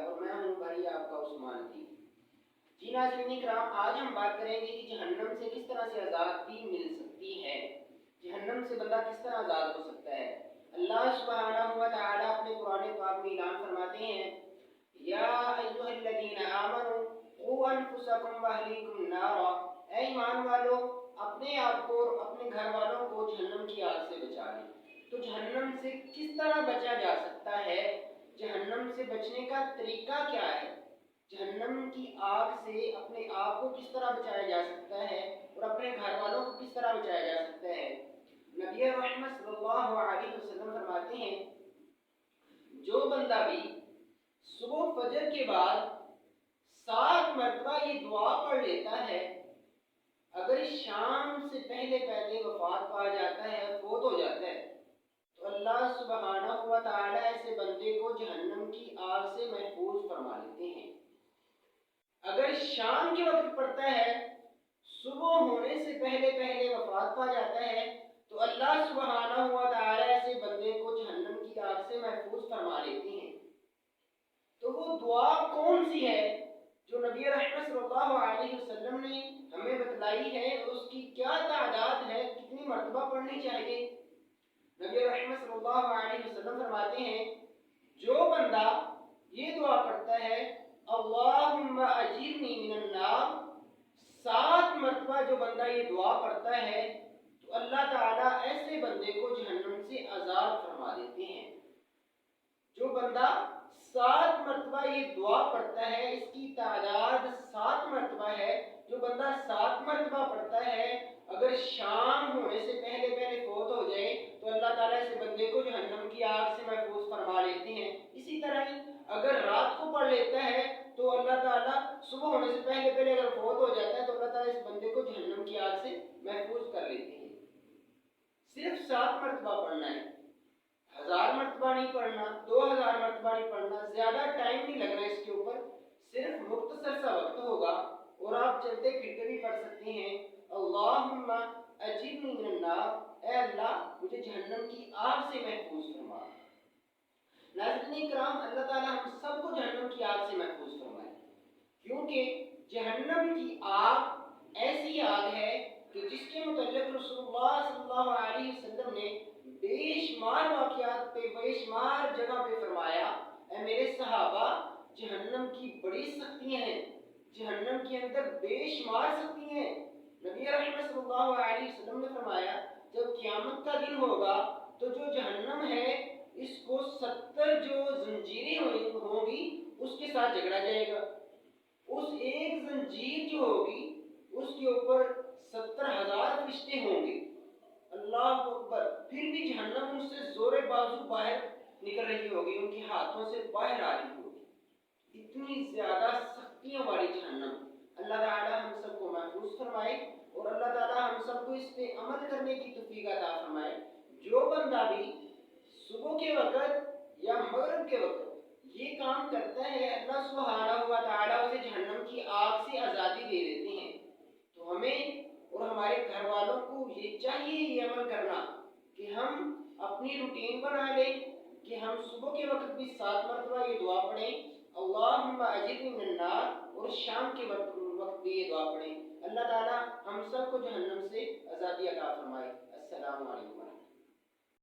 اور میں ہوں بھائی آپ کا عثمان کی۔ جی ناظرین کرام، آج ہم بات کریں گے کہ جہنم سے کس طرح سے آزادی مل سکتی ہے، جہنم سے بندہ کس طرح آزاد ہو سکتا ہے۔ اللہ سبحانہ و تعالی اپنے قرآن پاک میں اعلان فرماتے ہیں، یا ایھا الذین آمنوا قوا انفسکم واہلیکم نارا، اے ایمان والو اپنے آپ کو اور اپنے گھر والوں کو جہنم کی آگ سے بچا لیں۔ تو جہنم سے کس طرح بچا جا سکتا ہے، جہنم سے بچنے کا طریقہ کیا ہے، جہنم کی آگ سے اپنے آپ کو کس طرح بچایا جا سکتا ہے اور اپنے گھر والوں کو کس طرح بچایا جا سکتا ہے۔ نبی رحمت صلی اللہ علیہ وسلم فرماتے ہیں، جو بندہ بھی صبح فجر کے بعد 7 مرتبہ یہ دعا پڑھ لیتا ہے، اگر شام سے پہلے وفات پا جاتا ہے، فوت ہو جاتا ہے، تو اللہ سبحانہ و تعالی ایسے بندے کو جہنم کی آگ سے محفوظ فرما لیتے ہیں۔ اگر شام کے وقت پڑتا ہے، صبح ہونے سے پہلے وفات پا جاتا ہے، تو اللہ سبحانہ و تعالی ایسے بندے کو جہنم کی آگ سے محفوظ فرما لیتے ہیں۔ تو وہ دعا کون سی ہے جو نبی رحمت صلی اللہ علیہ وسلم نے ہمیں بتلائی ہے، اور اس کی کیا تعداد ہے، کتنی مرتبہ پڑھنی چاہیے؟ نبی رحمت صلی اللہ علیہ وسلم فرماتے ہیں، جو بندہ یہ دعا پڑھتا ہے، اللہم اجرنی من النار، 7 مرتبہ جو بندہ یہ دعا پڑھتا ہے، تو اللہ تعالیٰ ایسے بندے کو جہنم سے آزاد فرما دیتے ہیں۔ جو بندہ 7 مرتبہ یہ دعا پڑھتا ہے، اس کی تعداد 7 مرتبہ ہے، جو بندہ 7 مرتبہ پڑھتا ہے، اگر شام ہونے سے پہلے فوت ہو جائے تو اللہ تعالیٰ اس بندے کو جہنم کی آگ سے محفوظ فرما لیتے ہیں۔ اسی طرح ہی اگر رات کو پڑھ لیتا ہے تو اللہ تعالیٰ صبح ہونے سے پہلے اگر فوت ہو جاتا ہے تو اللہ تعالیٰ اس بندے کو جہنم کی آگ سے محفوظ کر لیتے ہیں۔ صرف 7 مرتبہ پڑھنا ہے، 1000 مرتبہ نہیں پڑھنا، 2000 مرتبہ نہیں پڑھنا، زیادہ ٹائم نہیں لگنا اس کے اوپر، صرف مختصر سا وقت ہوگا اور آپ چلتے پھرتے بھی پڑھ سکتے ہیں، اللہم اجرنی من النار، اے اللہ مجھے جہنم کی آگ سے محفوظ فرما۔ ناظرین کرام، اللہ تعالیٰ ہم سب کو جہنم کی آگ سے محفوظ فرمائے، کیونکہ جہنم کی آگ ایسی آگ ہے کہ جس کے متعلق رسول اللہ صلی اللہ علیہ وسلم نے بے شمار واقعات پہ، بے شمار جگہ پہ فرمایا، اے میرے صحابہ جہنم کی بڑی سختیاں ہیں، جہنم کے اندر بے شمار سختیاں ہیں۔ نبی رحمت صلی اللہ علیہ وسلم نے فرمایا، جب قیامت کا دن ہوگا تو جو جہنم ہے اس کو 70 جو زنجیریں ہوں گی اس کے ساتھ جھگڑا جائے گا، اس ایک زنجیر جو ہوگی اس کے اوپر 70,000 فرشتے ہوں گے، اللہ اکبر، پھر بھی جہنم ان سے زور بازو باہر نکل رہی ہوگی، ان کے ہاتھوں سے باہر آ رہی ہوگی، اتنی زیادہ سختیوں والی جہنم۔ اللہ تعالی ہم سب کو محفوظ فرمائے اور اللہ تعالی ہم سب کو اس پہ عمل کرنے کی توفیق عطا فرمائے۔ جو بندہ بھی صبح کے وقت یا مغرب کے وقت یہ کام کرتا ہے، اللہ سبحانہ و تعالی اسے جہنم کی آگ سے آزادی دے دیتے ہیں۔ تو ہمیں اور ہمارے گھر والوں کو یہ چاہیے یہ عمل کرنا کہ ہم اپنی روٹین بنا لیں کہ ہم صبح کے وقت بھی 7 مرتبہ یہ دعا پڑھیں، اللہم اجرنی من النار، اور شام کے وقت بھی یہ دعا پڑھیں۔ اللہ تعالی ہم سب کو جہنم سے آزادی عطا فرمائے۔ السلام علیکم۔